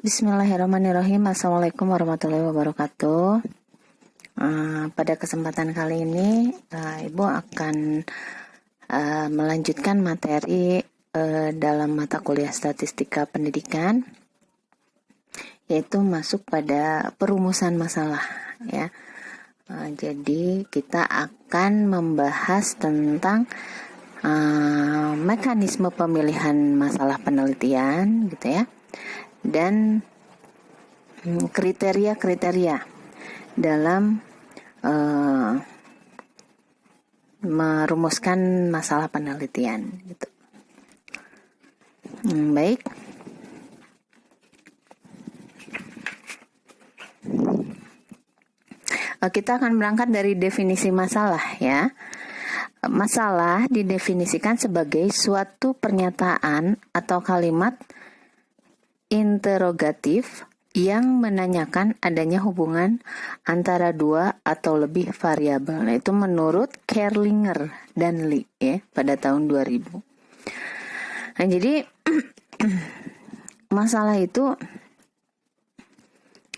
Bismillahirrahmanirrahim. Assalamualaikum warahmatullahi wabarakatuh. Pada kesempatan kali ini, Ibu akan melanjutkan materi dalam mata kuliah statistika pendidikan, yaitu masuk pada perumusan masalah. Ya, jadi kita akan membahas tentang mekanisme pemilihan masalah penelitian, gitu ya. Dan kriteria-kriteria dalam merumuskan masalah penelitian gitu. Baik. Kita akan berangkat dari definisi masalah ya. Masalah didefinisikan sebagai suatu pernyataan atau kalimat interrogatif yang menanyakan adanya hubungan antara dua atau lebih variabel. Nah, itu menurut Kerlinger dan Lee ya pada tahun 2000. Nah, jadi masalah itu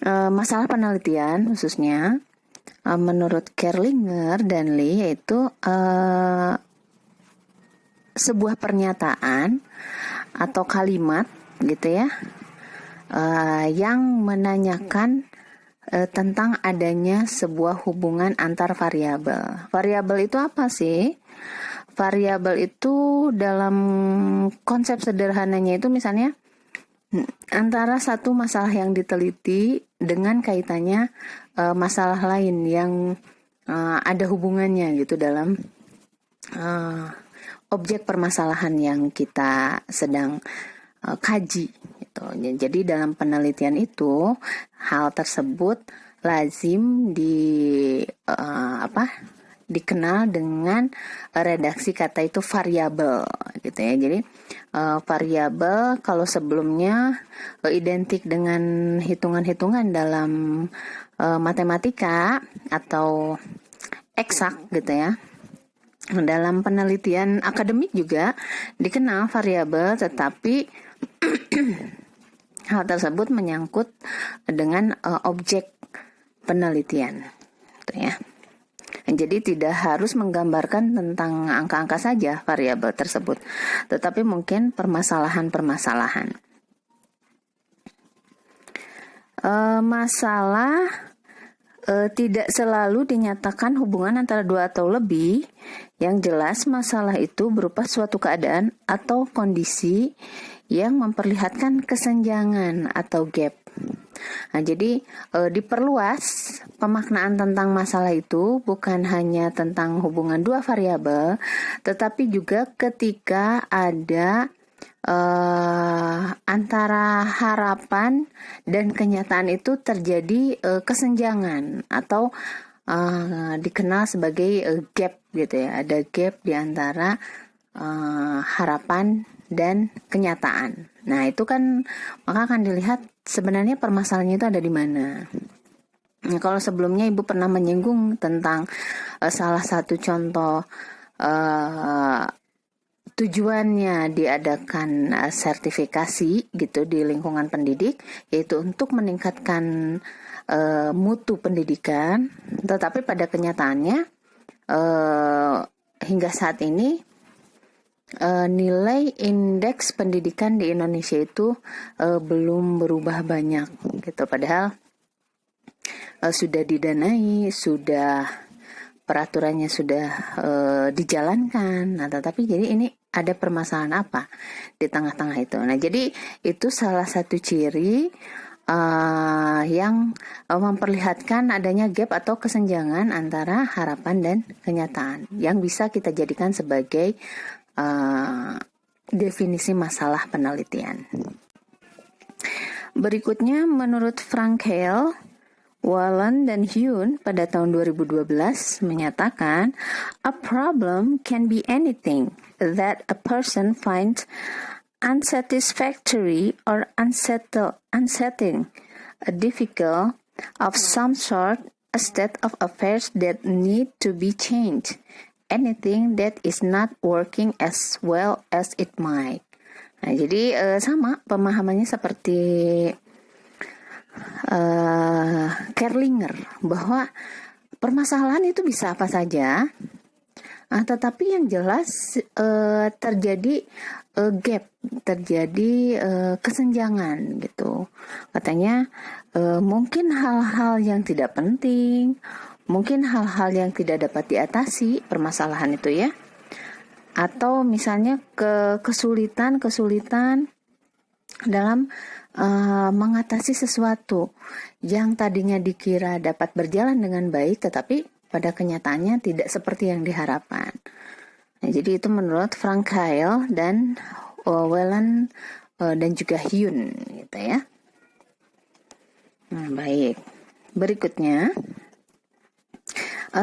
masalah penelitian khususnya menurut Kerlinger dan Lee yaitu sebuah pernyataan atau kalimat gitu ya, yang menanyakan tentang adanya sebuah hubungan antar variabel. Variabel itu apa sih? Variabel itu dalam konsep sederhananya itu misalnya antara satu masalah yang diteliti dengan kaitannya masalah lain yang ada hubungannya gitu dalam objek permasalahan yang kita sedang kaji gitu. Jadi dalam penelitian itu hal tersebut lazim dikenal dengan redaksi kata itu variabel gitu ya. Jadi variabel kalau sebelumnya identik dengan hitungan-hitungan dalam matematika atau eksak gitu ya. Dalam penelitian akademik juga dikenal variabel, tetapi hal tersebut menyangkut dengan objek penelitian, gitu ya. Jadi tidak harus menggambarkan tentang angka-angka saja variabel tersebut, tetapi mungkin permasalahan-permasalahan. Masalah tidak selalu dinyatakan hubungan antara dua atau lebih. Yang jelas masalah itu berupa suatu keadaan atau kondisi yang memperlihatkan kesenjangan atau gap. Nah, jadi diperluas pemaknaan tentang masalah itu bukan hanya tentang hubungan dua variabel, tetapi juga ketika ada antara harapan dan kenyataan itu terjadi kesenjangan atau dikenal sebagai gap gitu ya. Ada gap di antara harapan dan kenyataan. Nah, itu kan maka akan dilihat sebenarnya permasalahannya itu ada di mana. Nah, kalau sebelumnya Ibu pernah menyinggung tentang salah satu contoh tujuannya diadakan sertifikasi gitu di lingkungan pendidik, yaitu untuk meningkatkan mutu pendidikan, tetapi pada kenyataannya hingga saat ini nilai indeks pendidikan di Indonesia itu belum berubah banyak gitu, padahal sudah didanai, sudah peraturannya sudah dijalankan. Nah, tetapi jadi ini ada permasalahan apa di tengah-tengah itu. Nah, jadi itu salah satu ciri yang memperlihatkan adanya gap atau kesenjangan antara harapan dan kenyataan yang bisa kita jadikan sebagai definisi masalah penelitian. Berikutnya menurut Frank Hale, Wallen dan Hume pada tahun 2012 menyatakan a problem can be anything that a person finds unsatisfactory or unsettling, difficult of some sort, a state of affairs that need to be changed, anything that is not working as well as it might. Nah, jadi sama pemahamannya seperti Kerlinger bahwa permasalahan itu bisa apa saja, tetapi yang jelas terjadi gap, terjadi kesenjangan gitu. Katanya mungkin hal-hal yang tidak penting, mungkin hal-hal yang tidak dapat diatasi permasalahan itu ya, atau misalnya kesulitan dalam mengatasi sesuatu yang tadinya dikira dapat berjalan dengan baik, tetapi pada kenyataannya tidak seperti yang diharapkan. Nah, jadi itu menurut Frank Kyle dan Whelan dan juga Hyun, gitu ya. Nah, baik. Berikutnya,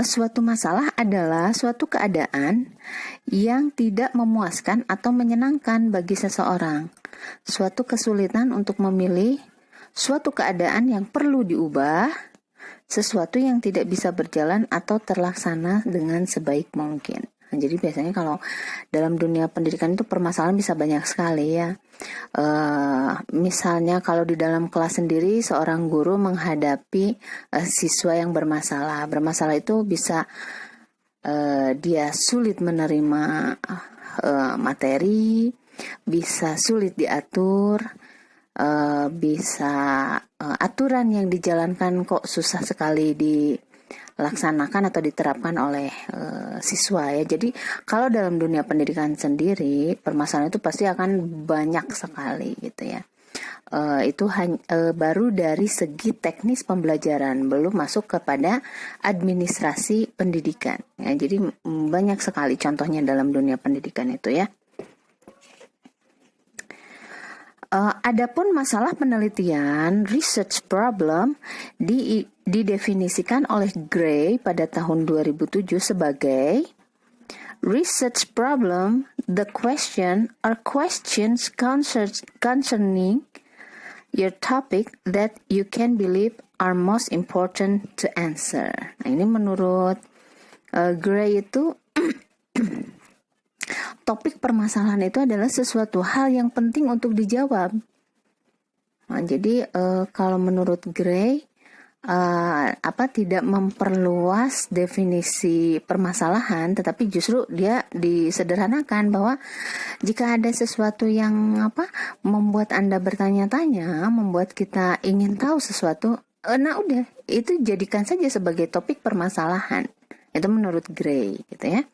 suatu masalah adalah suatu keadaan yang tidak memuaskan atau menyenangkan bagi seseorang. Suatu kesulitan untuk memilih, suatu keadaan yang perlu diubah, sesuatu yang tidak bisa berjalan atau terlaksana dengan sebaik mungkin. Nah, jadi biasanya kalau dalam dunia pendidikan itu permasalahan bisa banyak sekali ya. Misalnya kalau di dalam kelas sendiri seorang guru menghadapi siswa yang bermasalah. Bermasalah itu bisa dia sulit menerima materi, bisa sulit diatur, bisa aturan yang dijalankan kok susah sekali dilaksanakan atau diterapkan oleh siswa ya. Jadi kalau dalam dunia pendidikan sendiri permasalahan itu pasti akan banyak sekali gitu ya. Itu baru dari segi teknis pembelajaran, belum masuk kepada administrasi pendidikan ya. Jadi banyak sekali contohnya dalam dunia pendidikan itu ya. Adapun masalah penelitian, research problem didefinisikan oleh Gray pada tahun 2007 sebagai research problem, the question or questions concerning your topic that you can believe are most important to answer. Nah, ini menurut Gray itu topik permasalahan itu adalah sesuatu hal yang penting untuk dijawab. Nah, jadi kalau menurut Gray tidak memperluas definisi permasalahan, tetapi justru dia disederhanakan bahwa jika ada sesuatu yang membuat Anda bertanya-tanya, membuat kita ingin tahu sesuatu, nah udah itu jadikan saja sebagai topik permasalahan. Itu menurut Gray gitu ya.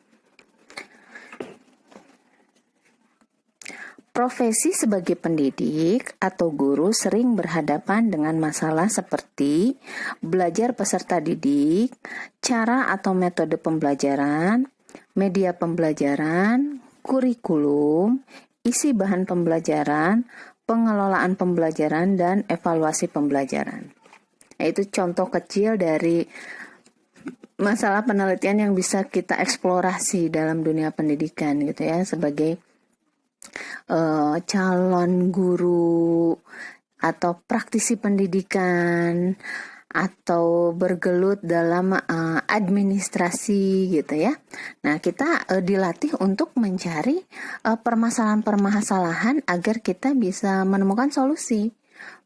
Profesi sebagai pendidik atau guru sering berhadapan dengan masalah seperti belajar peserta didik, cara atau metode pembelajaran, media pembelajaran, kurikulum, isi bahan pembelajaran, pengelolaan pembelajaran, dan evaluasi pembelajaran. Nah, itu contoh kecil dari masalah penelitian yang bisa kita eksplorasi dalam dunia pendidikan gitu ya, sebagai calon guru atau praktisi pendidikan atau bergelut dalam administrasi gitu ya. Nah, kita dilatih untuk mencari permasalahan-permasalahan agar kita bisa menemukan solusi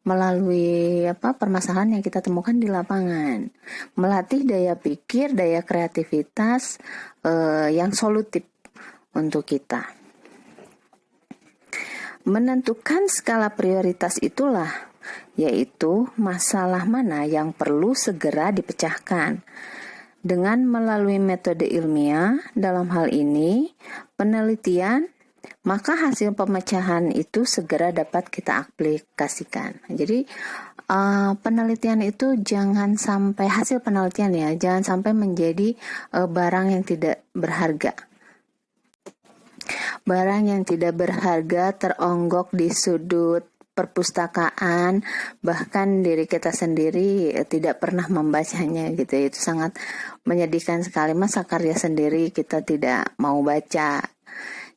melalui permasalahan yang kita temukan di lapangan. Melatih daya pikir, daya kreativitas yang solutif untuk kita. Menentukan skala prioritas itulah, yaitu masalah mana yang perlu segera dipecahkan. Dengan melalui metode ilmiah, dalam hal ini penelitian, maka hasil pemecahan itu segera dapat kita aplikasikan. Jadi penelitian itu jangan sampai, hasil penelitian ya, jangan sampai menjadi barang yang tidak berharga. Barang yang tidak berharga teronggok di sudut perpustakaan, bahkan diri kita sendiri tidak pernah membacanya gitu. Itu sangat menyedihkan sekali. Masa karya sendiri kita tidak mau baca,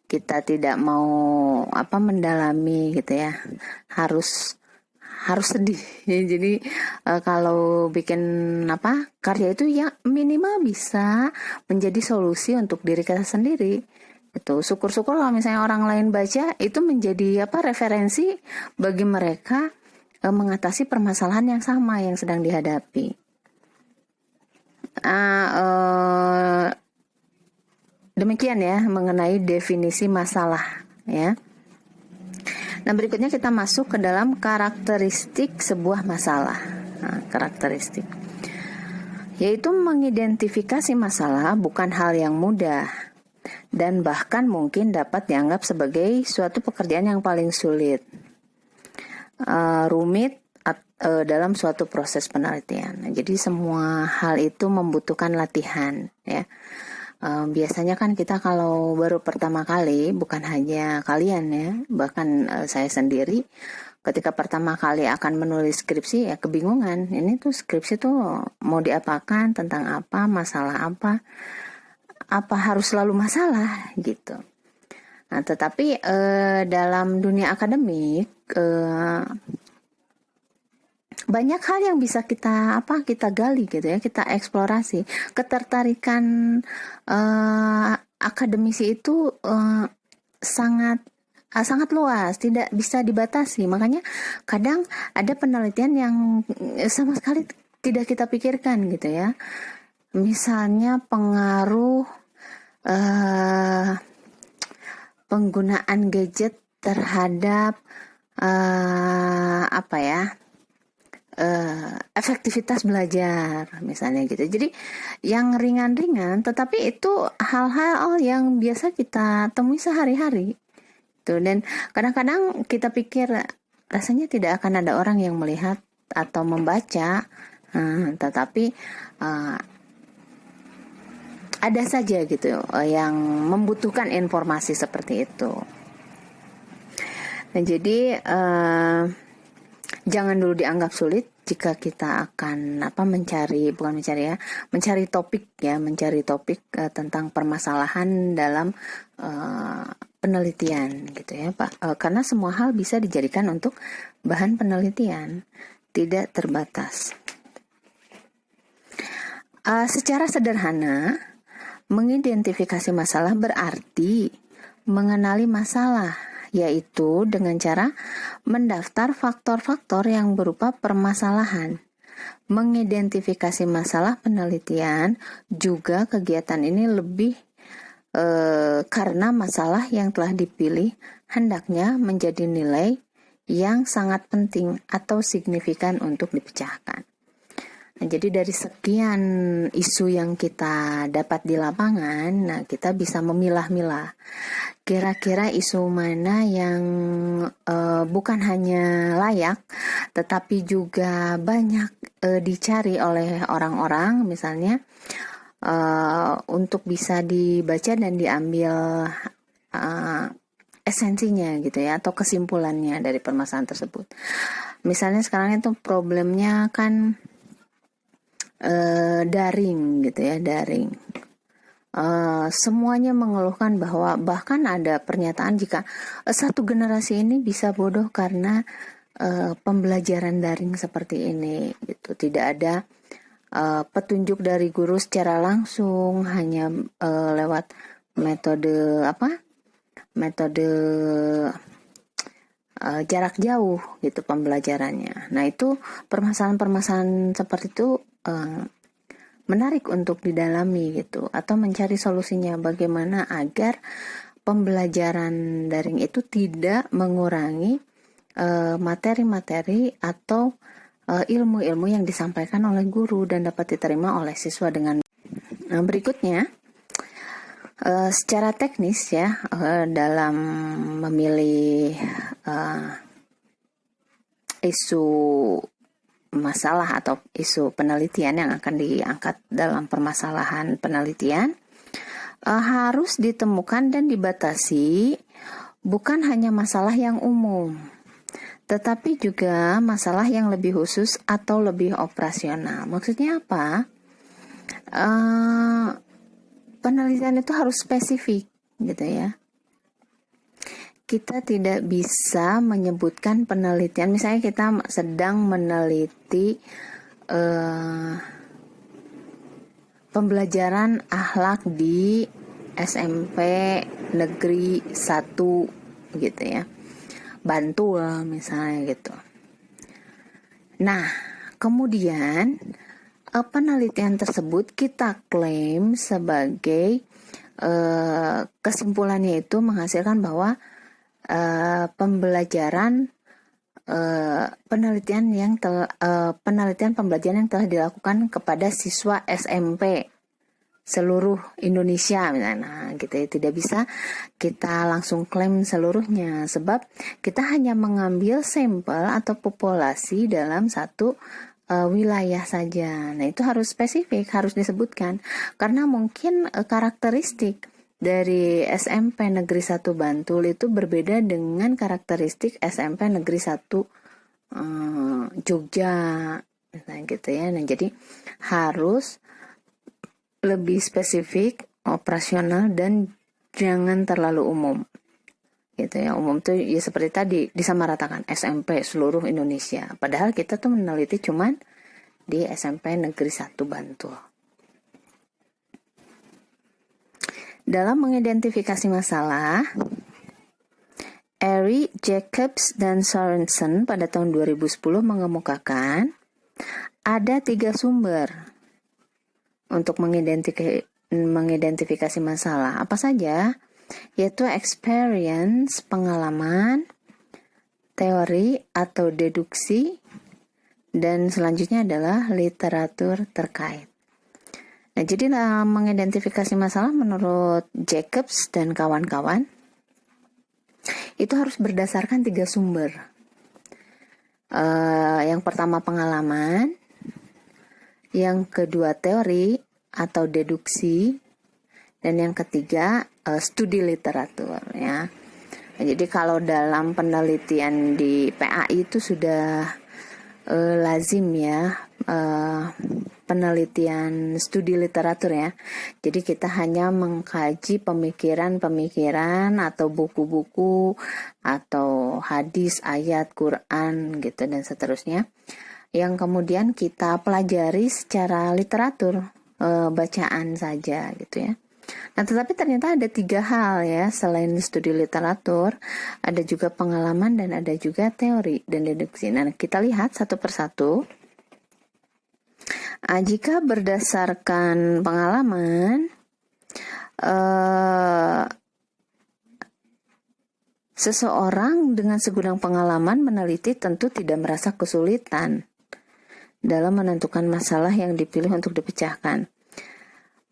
kita tidak mau mendalami gitu ya. Harus sedih ya. Jadi kalau bikin karya itu ya minimal bisa menjadi solusi untuk diri kita sendiri. Itu syukur-syukur kalau misalnya orang lain baca itu menjadi referensi bagi mereka mengatasi permasalahan yang sama yang sedang dihadapi. Demikian ya mengenai definisi masalah ya. Nah, berikutnya kita masuk ke dalam karakteristik sebuah masalah. Nah, karakteristik yaitu mengidentifikasi masalah bukan hal yang mudah dan bahkan mungkin dapat dianggap sebagai suatu pekerjaan yang paling sulit, rumit dalam suatu proses penelitian. Nah, jadi semua hal itu membutuhkan latihan ya. Biasanya kan kita kalau baru pertama kali, bukan hanya kalian ya, bahkan saya sendiri ketika pertama kali akan menulis skripsi ya kebingungan. Ini tuh skripsi tuh mau diapakan, tentang apa, masalah apa harus selalu masalah gitu. Nah, tetapi dalam dunia akademik banyak hal yang bisa kita gali gitu ya, kita eksplorasi. Ketertarikan akademisi itu sangat luas, tidak bisa dibatasi. Makanya kadang ada penelitian yang sama sekali tidak kita pikirkan gitu ya. Misalnya pengaruh penggunaan gadget terhadap efektivitas belajar misalnya gitu. Jadi yang ringan-ringan, tetapi itu hal-hal yang biasa kita temui sehari-hari. Tuh, dan kadang-kadang kita pikir rasanya tidak akan ada orang yang melihat atau membaca, tetapi ada saja gitu yang membutuhkan informasi seperti itu. Nah, jadi jangan dulu dianggap sulit jika kita akan mencari topik tentang permasalahan dalam penelitian gitu ya Pak. Karena semua hal bisa dijadikan untuk bahan penelitian, tidak terbatas. Secara sederhana, mengidentifikasi masalah berarti mengenali masalah, yaitu dengan cara mendaftar faktor-faktor yang berupa permasalahan. Mengidentifikasi masalah penelitian juga kegiatan ini lebih karena masalah yang telah dipilih hendaknya menjadi nilai yang sangat penting atau signifikan untuk dipecahkan. Nah, jadi dari sekian isu yang kita dapat di lapangan, nah kita bisa memilah-milah kira-kira isu mana yang bukan hanya layak, tetapi juga banyak dicari oleh orang-orang, misalnya untuk bisa dibaca dan diambil esensinya gitu ya, atau kesimpulannya dari permasalahan tersebut. Misalnya sekarang itu problemnya kan daring gitu ya, daring. Semuanya mengeluhkan bahwa bahkan ada pernyataan jika satu generasi ini bisa bodoh karena pembelajaran daring seperti ini gitu. Tidak ada petunjuk dari guru secara langsung, hanya lewat metode jarak jauh gitu pembelajarannya. Nah, itu permasalahan-permasalahan seperti itu menarik untuk didalami gitu, atau mencari solusinya bagaimana agar pembelajaran daring itu tidak mengurangi materi-materi atau ilmu-ilmu yang disampaikan oleh guru dan dapat diterima oleh siswa dengan. Nah, berikutnya secara teknis ya, dalam memilih isu masalah atau isu penelitian yang akan diangkat dalam permasalahan penelitian, harus ditemukan dan dibatasi bukan hanya masalah yang umum, tetapi juga masalah yang lebih khusus atau lebih operasional. Maksudnya apa? Penelitian itu harus spesifik gitu ya. Kita tidak bisa menyebutkan penelitian, misalnya kita sedang meneliti pembelajaran akhlak di SMP Negeri 1 gitu ya, Bantul misalnya gitu. Nah, kemudian penelitian tersebut kita klaim sebagai kesimpulannya itu menghasilkan bahwa pembelajaran penelitian pembelajaran yang telah dilakukan kepada siswa SMP seluruh Indonesia misalnya. Nah, gitu ya, tidak bisa kita langsung klaim seluruhnya sebab kita hanya mengambil sampel atau populasi dalam satu wilayah saja. Nah, itu harus spesifik, harus disebutkan karena mungkin karakteristik dari SMP Negeri 1 Bantul itu berbeda dengan karakteristik SMP Negeri 1 Jogja. Nah, gitu ya. Nah, jadi harus lebih spesifik, operasional, dan jangan terlalu umum. Gitu ya, umum tuh ya seperti tadi disamaratakan SMP seluruh Indonesia. Padahal kita tuh meneliti cuman di SMP Negeri 1 Bantul. Dalam mengidentifikasi masalah, Airy, Jacobs, dan Sorensen pada tahun 2010 mengemukakan ada 3 sumber untuk mengidentifikasi masalah. Apa saja? Yaitu experience, pengalaman, teori atau deduksi, dan selanjutnya adalah literatur terkait. Nah, jadi dalam mengidentifikasi masalah menurut Jacobs dan kawan-kawan, itu harus berdasarkan 3 sumber. Yang pertama pengalaman, yang kedua teori atau deduksi, dan yang ketiga studi literatur ya. Nah, jadi kalau dalam penelitian di PAI itu sudah lazim ya penelitian studi literatur ya. Jadi kita hanya mengkaji pemikiran-pemikiran atau buku-buku atau hadis, ayat, Quran gitu dan seterusnya, yang kemudian kita pelajari secara literatur, bacaan saja gitu ya. Nah, tetapi ternyata ada 3 hal ya, selain studi literatur, ada juga pengalaman dan ada juga teori dan deduksi. Nah, kita lihat satu persatu. Jika berdasarkan pengalaman, seseorang dengan segudang pengalaman meneliti tentu tidak merasa kesulitan dalam menentukan masalah yang dipilih untuk dipecahkan.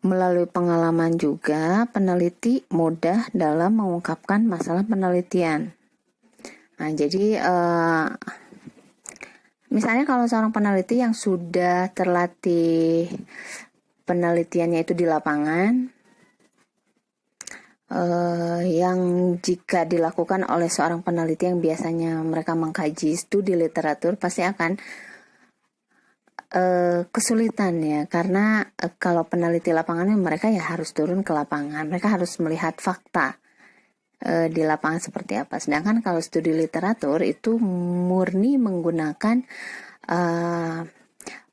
Melalui pengalaman juga, peneliti mudah dalam mengungkapkan masalah penelitian. Nah, jadi misalnya kalau seorang peneliti yang sudah terlatih penelitiannya itu di lapangan, yang jika dilakukan oleh seorang peneliti yang biasanya mereka mengkaji studi literatur, pasti akan kesulitan ya, karena kalau peneliti lapangannya mereka ya harus turun ke lapangan, mereka harus melihat fakta di lapangan seperti apa. Sedangkan kalau studi literatur itu murni menggunakan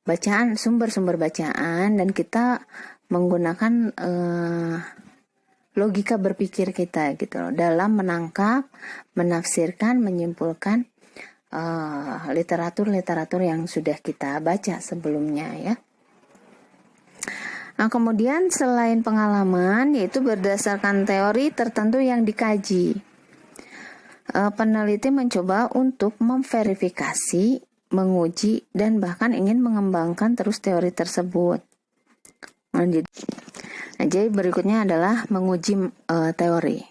bacaan, sumber-sumber bacaan, dan kita menggunakan logika berpikir kita gitu loh, dalam menangkap, menafsirkan, menyimpulkan literatur-literatur yang sudah kita baca sebelumnya ya. Nah, kemudian selain pengalaman, yaitu berdasarkan teori tertentu yang dikaji. Peneliti mencoba untuk memverifikasi, menguji, dan bahkan ingin mengembangkan terus teori tersebut. Jadi berikutnya adalah menguji teori.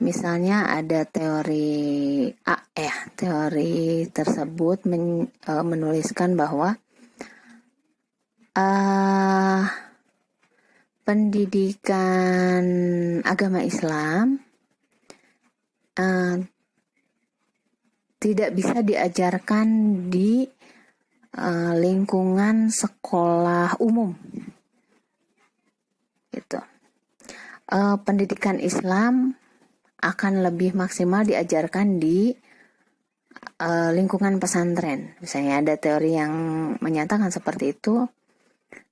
Misalnya ada teori A ya, teori tersebut menuliskan bahwa pendidikan agama Islam tidak bisa diajarkan di lingkungan sekolah umum gitu. Pendidikan Islam akan lebih maksimal diajarkan di lingkungan pesantren. Misalnya ada teori yang menyatakan seperti itu.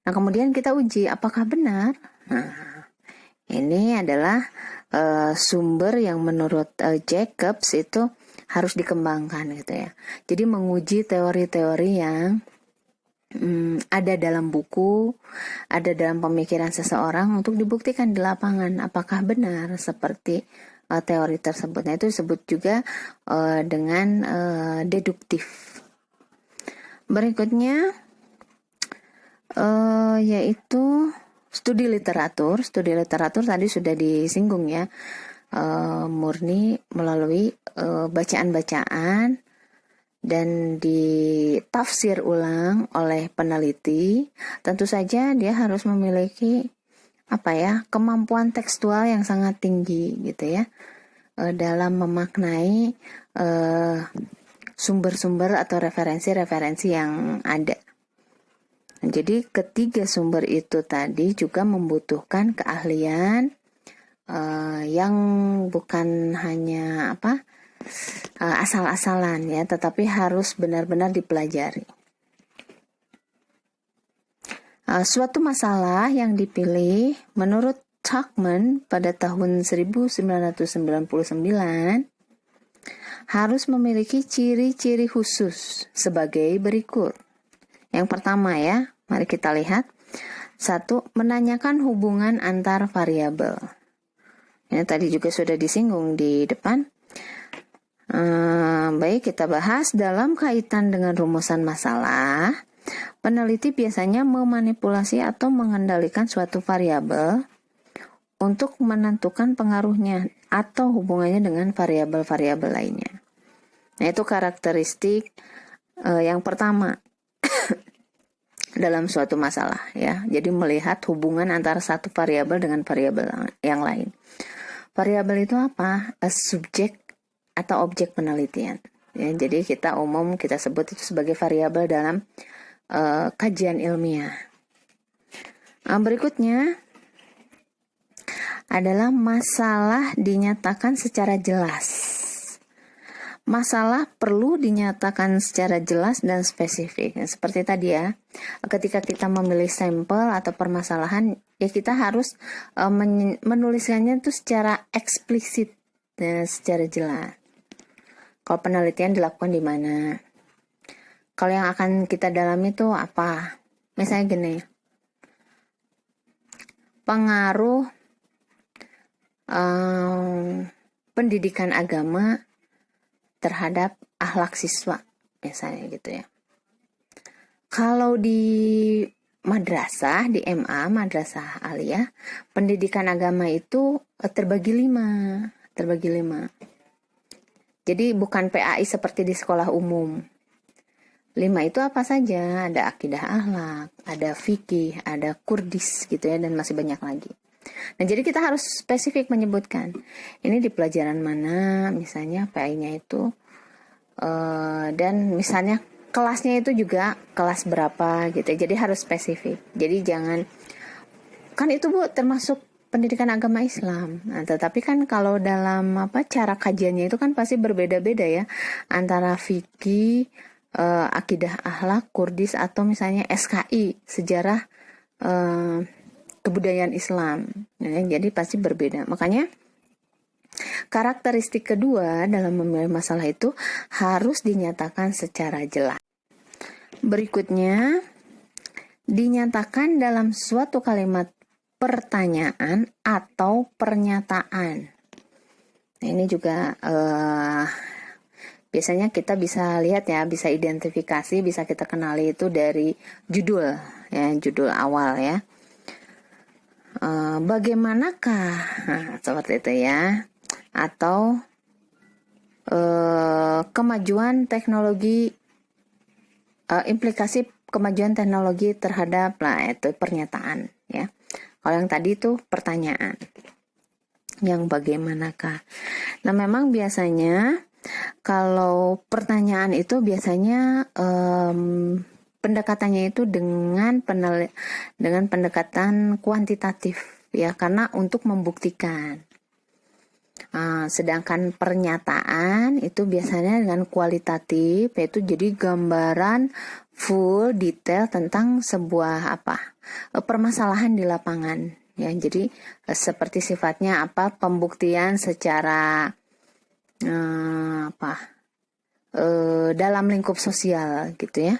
Nah, kemudian kita uji apakah benar. Nah, ini adalah sumber yang menurut Jacobs itu harus dikembangkan gitu ya. Jadi menguji teori-teori yang ada dalam buku, ada dalam pemikiran seseorang untuk dibuktikan di lapangan apakah benar seperti teori tersebut. Nah, itu disebut juga dengan deduktif. Berikutnya yaitu studi literatur. Studi literatur tadi sudah disinggung ya, murni melalui bacaan-bacaan dan ditafsir ulang oleh peneliti. Tentu saja dia harus memiliki kemampuan tekstual yang sangat tinggi gitu ya, dalam memaknai sumber-sumber atau referensi-referensi yang ada. Jadi ketiga sumber itu tadi juga membutuhkan keahlian yang bukan hanya asal-asalan ya, tetapi harus benar-benar dipelajari. Suatu masalah yang dipilih menurut Tuckman pada tahun 1999 harus memiliki ciri-ciri khusus sebagai berikut. Yang pertama ya, mari kita lihat. 1. Menanyakan hubungan antar variabel. Ini tadi juga sudah disinggung di depan. Baik, kita bahas dalam kaitan dengan rumusan masalah. Peneliti biasanya memanipulasi atau mengendalikan suatu variabel untuk menentukan pengaruhnya atau hubungannya dengan variabel-variabel lainnya. Nah, itu karakteristik yang pertama dalam suatu masalah ya. Jadi melihat hubungan antara satu variabel dengan variabel yang lain. Variabel itu apa? Subjek atau objek penelitian. Ya, jadi kita sebut itu sebagai variabel dalam kajian ilmiah. Berikutnya adalah masalah dinyatakan secara jelas. Masalah perlu dinyatakan secara jelas dan spesifik. Nah, seperti tadi ya, ketika kita memilih sampel atau permasalahan, ya kita harus menuliskannya itu secara eksplisit dan secara jelas. Kalau penelitian dilakukan di mana? Kalau yang akan kita dalami itu apa? Misalnya gini, pengaruh pendidikan agama terhadap akhlak siswa, misalnya gitu ya. Kalau di madrasah, di MA, madrasah aliyah, pendidikan agama itu terbagi 5. Jadi bukan PAI seperti di sekolah umum. 5 itu apa saja? Ada akidah akhlak, ada fikih, ada kurdis gitu ya, dan masih banyak lagi. Nah, jadi kita harus spesifik menyebutkan ini di pelajaran mana, misalnya PAI-nya itu, dan misalnya kelasnya itu juga kelas berapa gitu. Jadi harus spesifik. Jadi jangan, kan itu Bu termasuk pendidikan agama Islam. Nah, tetapi kan kalau dalam cara kajiannya itu kan pasti berbeda-beda ya, antara fikih, akidah akhlak, kurdis, atau misalnya SKI, sejarah kebudayaan Islam. Nah, jadi pasti berbeda. Makanya karakteristik kedua dalam memilih masalah itu harus dinyatakan secara jelas. Berikutnya, dinyatakan dalam suatu kalimat pertanyaan atau pernyataan. Nah, ini juga biasanya kita bisa lihat ya, bisa identifikasi, bisa kita kenali itu dari judul ya, judul awal ya. Bagaimanakah, seperti itu ya, atau kemajuan teknologi, implikasi kemajuan teknologi terhadap, itu pernyataan ya. Kalau yang tadi itu pertanyaan, yang bagaimanakah. Nah, memang biasanya kalau pertanyaan itu biasanya pendekatannya itu dengan pendekatan kuantitatif ya, karena untuk membuktikan. Sedangkan pernyataan itu biasanya dengan kualitatif, yaitu jadi gambaran full detail tentang sebuah permasalahan di lapangan ya. Jadi seperti sifatnya pembuktian secara dalam lingkup sosial gitu ya.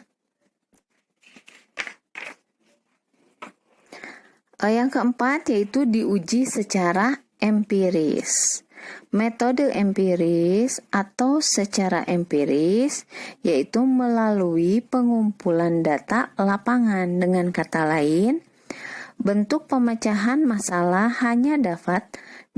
Yang keempat yaitu diuji secara empiris. Metode empiris atau secara empiris yaitu melalui pengumpulan data lapangan. Dengan kata lain, bentuk pemecahan masalah hanya dapat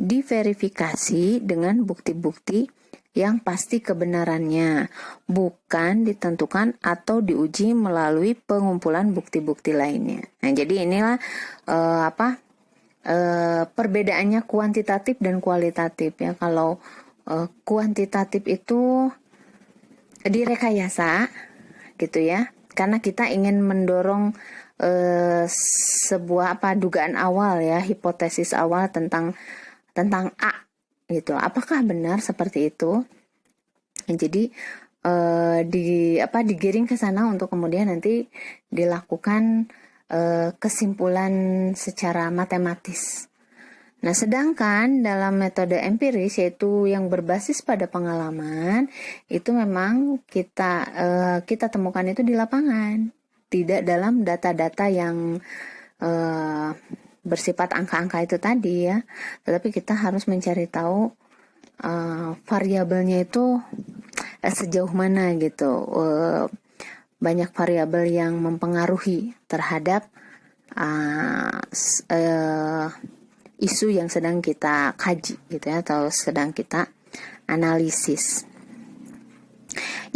diverifikasi dengan bukti-bukti yang pasti kebenarannya, bukan ditentukan atau diuji melalui pengumpulan bukti-bukti lainnya. Nah, jadi inilah perbedaannya kuantitatif dan kualitatif ya. Kalau kuantitatif itu direkayasa gitu ya, karena kita ingin mendorong sebuah dugaan awal ya, hipotesis awal tentang A gitu. Apakah benar seperti itu? Jadi digiring ke sana untuk kemudian nanti dilakukan kesimpulan secara matematis. Nah, sedangkan dalam metode empiris yaitu yang berbasis pada pengalaman, itu memang kita temukan itu di lapangan, tidak dalam data-data yang bersifat angka-angka itu tadi ya, tetapi kita harus mencari tahu variabelnya itu sejauh mana gitu. Banyak variabel yang mempengaruhi terhadap isu yang sedang kita kaji gitu ya, atau sedang kita analisis.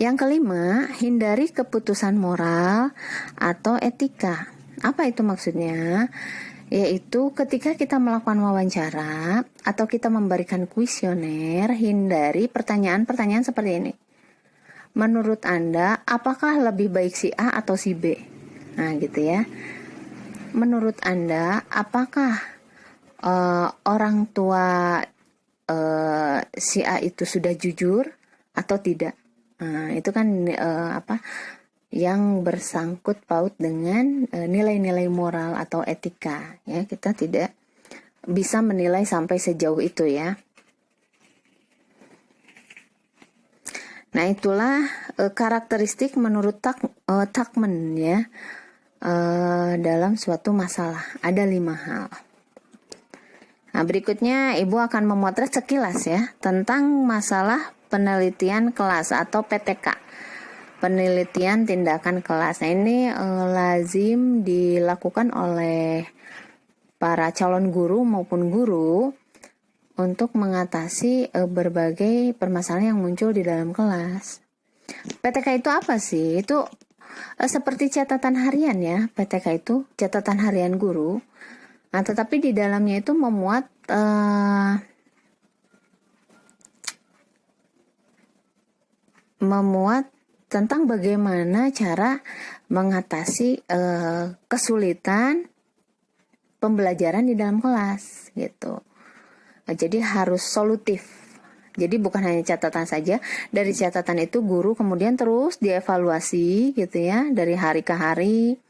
Yang kelima, hindari keputusan moral atau etika. Apa itu maksudnya? Yaitu ketika kita melakukan wawancara atau kita memberikan kuesioner, hindari pertanyaan-pertanyaan seperti ini. Menurut Anda, apakah lebih baik si A atau si B? Nah, gitu ya. Menurut Anda, apakah orang tua si A itu sudah jujur atau tidak? Nah, itu kan yang bersangkut paut dengan nilai-nilai moral atau etika ya. Kita tidak bisa menilai sampai sejauh itu ya. Nah, itulah karakteristik menurut Tuckman ya, dalam suatu masalah. Ada 5 hal. Nah, berikutnya Ibu akan memotret sekilas ya tentang masalah penelitian kelas atau PTK. Penelitian tindakan kelas. Nah, ini lazim dilakukan oleh para calon guru maupun guru untuk mengatasi berbagai permasalahan yang muncul di dalam kelas. PTK itu apa sih? Itu seperti catatan harian ya. PTK itu catatan harian guru. Nah, tetapi di dalamnya itu memuat tentang bagaimana cara mengatasi kesulitan pembelajaran di dalam kelas gitu. Jadi harus solutif. Jadi bukan hanya catatan saja. Dari catatan itu guru kemudian terus dievaluasi gitu ya, dari hari ke hari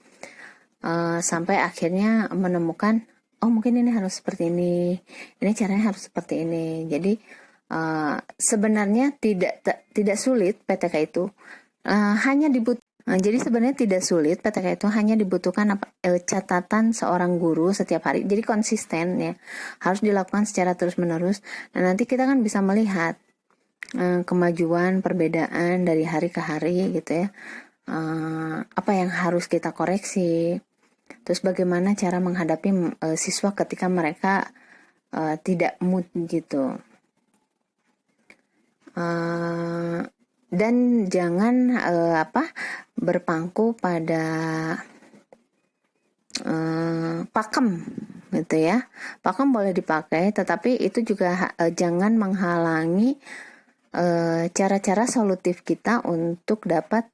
sampai akhirnya menemukan, oh mungkin ini harus seperti ini caranya harus seperti ini. Jadi sebenarnya tidak sulit PTK itu. Jadi sebenarnya tidak sulit, PTK itu hanya dibutuhkan catatan seorang guru setiap hari. Jadi konsisten ya, harus dilakukan secara terus-menerus. Nah, nanti kita kan bisa melihat kemajuan, perbedaan dari hari ke hari gitu ya. Apa yang harus kita koreksi. Terus bagaimana cara menghadapi siswa ketika mereka tidak mood gitu. Dan jangan berpangku pada pakem gitu ya. Pakem boleh dipakai, tetapi itu juga jangan menghalangi cara-cara solutif kita untuk dapat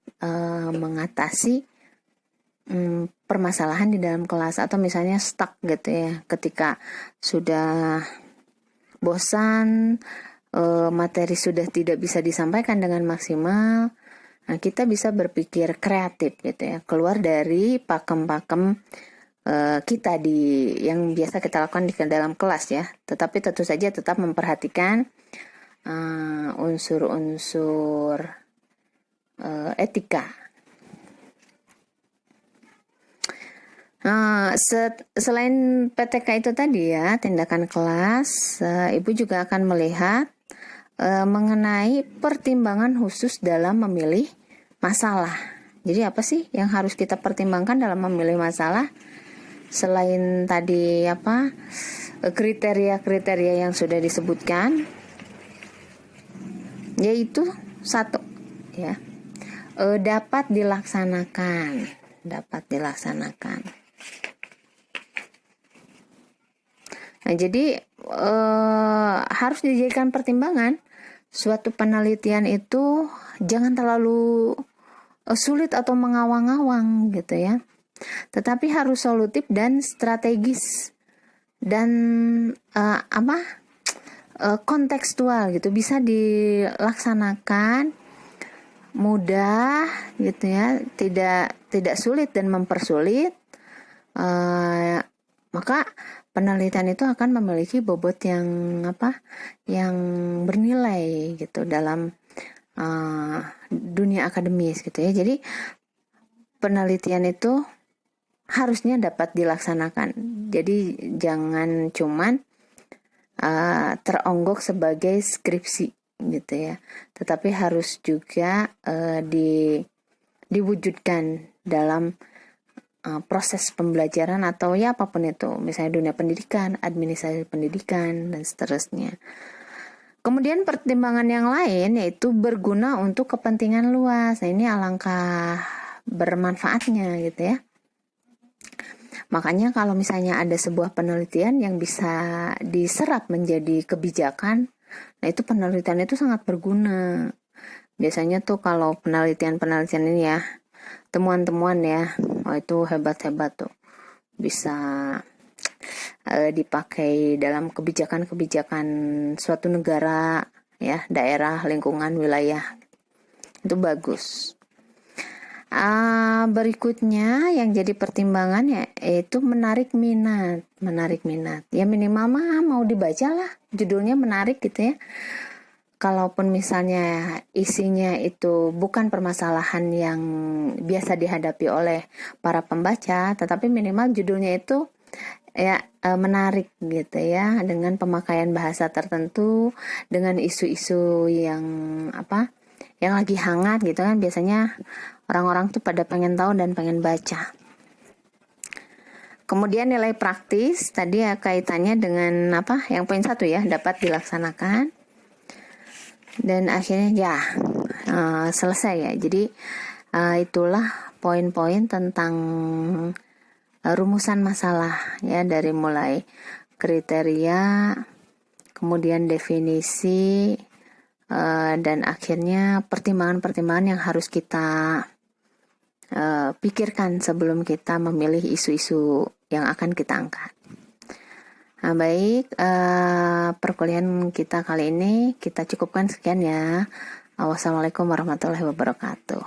mengatasi permasalahan di dalam kelas, atau misalnya stuck gitu ya, ketika sudah bosan, materi sudah tidak bisa disampaikan dengan maksimal. Nah, kita bisa berpikir kreatif gitu ya, keluar dari pakem-pakem kita yang biasa kita lakukan di dalam kelas ya. Tetapi tentu saja tetap memperhatikan unsur-unsur etika. Selain PTK itu tadi ya, tindakan kelas, Ibu juga akan melihat mengenai pertimbangan khusus dalam memilih masalah. Jadi apa sih yang harus kita pertimbangkan dalam memilih masalah? Selain tadi kriteria-kriteria yang sudah disebutkan, yaitu satu ya, dapat dilaksanakan. Nah, jadi harus dijadikan pertimbangan. Suatu penelitian itu jangan terlalu sulit atau mengawang-awang gitu ya. Tetapi harus solutif dan strategis dan kontekstual gitu, bisa dilaksanakan mudah gitu ya, tidak sulit dan mempersulit. Maka penelitian itu akan memiliki bobot yang bernilai gitu dalam dunia akademis gitu ya. Jadi penelitian itu harusnya dapat dilaksanakan. Jadi jangan cuman teronggok sebagai skripsi gitu ya, tetapi harus juga diwujudkan dalam proses pembelajaran atau ya apapun itu, misalnya dunia pendidikan, administrasi pendidikan dan seterusnya. Kemudian pertimbangan yang lain yaitu berguna untuk kepentingan luas. Nah, ini alangkah bermanfaatnya gitu ya. Makanya kalau misalnya ada sebuah penelitian yang bisa diserap menjadi kebijakan, nah itu penelitian itu sangat berguna. Biasanya tuh kalau penelitian ini ya, temuan-temuan ya, itu hebat-hebat tuh, bisa dipakai dalam kebijakan-kebijakan suatu negara ya, daerah, lingkungan, wilayah. Itu bagus. Berikutnya yang jadi pertimbangan yaitu menarik minat. Ya minimal mau dibaca lah, judulnya menarik gitu ya. Kalaupun misalnya isinya itu bukan permasalahan yang biasa dihadapi oleh para pembaca, tetapi minimal judulnya itu ya menarik gitu ya, dengan pemakaian bahasa tertentu, dengan isu-isu yang lagi hangat gitu kan, biasanya orang-orang tuh pada pengen tahu dan pengen baca. Kemudian nilai praktis tadi ya, kaitannya dengan yang poin 1 ya, dapat dilaksanakan. Dan akhirnya ya selesai ya. Jadi itulah poin-poin tentang rumusan masalah ya, dari mulai kriteria, kemudian definisi, dan akhirnya pertimbangan-pertimbangan yang harus kita pikirkan sebelum kita memilih isu-isu yang akan kita angkat. Nah, baik, perkuliahan kita kali ini kita cukupkan sekian ya. Wassalamualaikum warahmatullahi wabarakatuh.